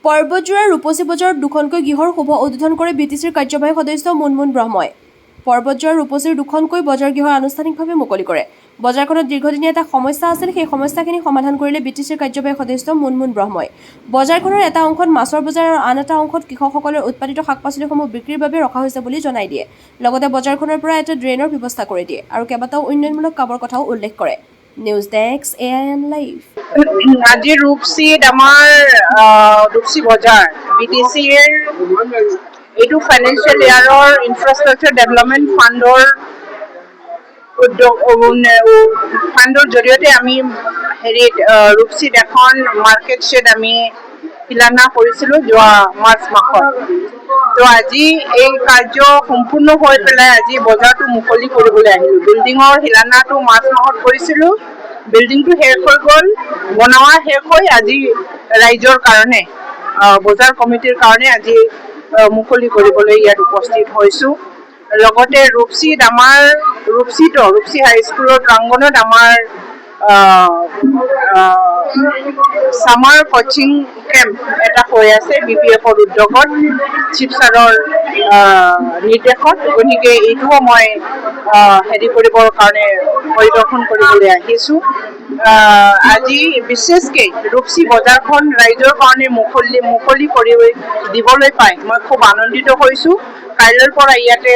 পৰ্বতজোৰা ৰূপসী বজাৰত দুখনকৈ গৃহৰ শুভ উদ্বোধন কৰে বিটিচিৰ কাৰ্যবাহী সদস্য মুনমুন ব্ৰহ্মই। পৰ্বতজোৰা ৰূপসীৰ দুখনকৈ বজাৰ গৃহ আনুষ্ঠানিকভাৱে মুকলি কৰে। বজাৰখনত দীৰ্ঘদিনীয়া এটা সমস্যা আছিল, সেই সমস্যাখিনি সমাধান কৰিলে বিটিচিৰ কাৰ্যবাহী সদস্য মুনমুন ব্ৰহ্মই। বজাৰখনৰ এটা অংশত মাছৰ বজাৰ আৰু আন এটা অংশত কৃষকসকলৰ উৎপাদিত শাক-পাচলিসমূহ বিক্ৰীৰ বাবে ৰখা হৈছে বুলি জনাই দিয়ে। লগতে বজাৰখনৰ পৰা এটা ড্ৰেইনৰ ব্যৱস্থা কৰি দিয়ে আৰু কেইবাটাও উন্নয়নমূলক কামৰ কথাও উল্লেখ কৰে। News desk AIN live. আজি ৰূপসীত আমাৰ ৰূপসী বজাৰ BTCৰ এইটো ফাইনেন্সিয়েল ইয়াৰৰ ইনফ্ৰাষ্ট্ৰাকচাৰ ডেভেলপমেণ্ট ফাণ্ডৰ জৰিয়তে আমি ৰূপসীত এখন মাৰ্কেট শ্বেড আমি শিলান্যাস কৰিছিলোঁ যোৱা মাৰ্চ মাহত। তো আজি এই কাৰ্য সম্পূৰ্ণ হৈ পেলাই আজি বজাৰটো মুকলি কৰিবলৈ আহিলোঁ। বিল্ডিঙৰ শিলান্যাসটো মাৰ্চ মাহত কৰিছিলোঁ, বিল্ডিংটো শেষ হৈ গ'ল, বনোৱা শেষ হৈ আজি ৰাইজৰ কাৰণে বজাৰ কমিটিৰ কাৰণে আজি মুকলি কৰিবলৈ ইয়াত উপস্থিত হৈছোঁ। লগতে ৰূপসীত আমাৰ ৰূপসী হাইস্কুলৰ প্ৰাংগণত আমাৰ ছামাৰ কোচিং কেম্প এটা হৈ আছে BPF-ৰ উদ্যোগত, চিফ ছাৰৰ নিৰ্দেশত। গতিকে এইটোও মই কৰিবৰ কাৰণে পৰিদৰ্শন কৰিবলৈ আহিছোঁ। আজি বিশেষকৈ ৰূপসী বজাৰখন ৰাইজৰ কাৰণে মুকলি কৰি দিবলৈ পাই মই খুব আনন্দিত হৈছোঁ। কাইলৈৰ পৰা ইয়াতে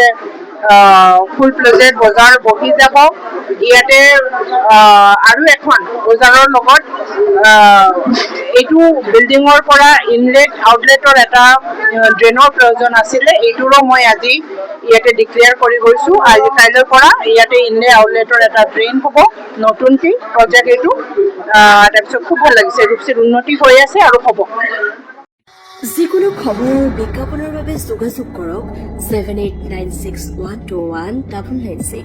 ফুল প্লেজেড বজাৰ বহি যাব। ইয়াতে আৰু এখন বজাৰৰ লগত এইটো বিল্ডিঙৰ পৰা ইনলেট আউটলেটৰ এটা ড্ৰেইনৰ প্ৰয়োজন আছিলে, এইটোৰো মই আজি ইয়াতে ডিক্লেয়াৰ কৰি গৈছোঁ। আজি কাইলৈৰ পৰা ইয়াতে ইনলেট আউটলেটৰ এটা ড্ৰেইন হ'ব, নতুনকৈ প্ৰজেক্ট এইটো। তাৰপিছত খুব ভাল লাগিছে, ৰূপসীৰ উন্নতি হৈ আছে আৰু হ'ব। যিকোনো খবৰ আৰু বিজ্ঞাপনৰ বাবে যোগাযোগ কৰক 7896121996।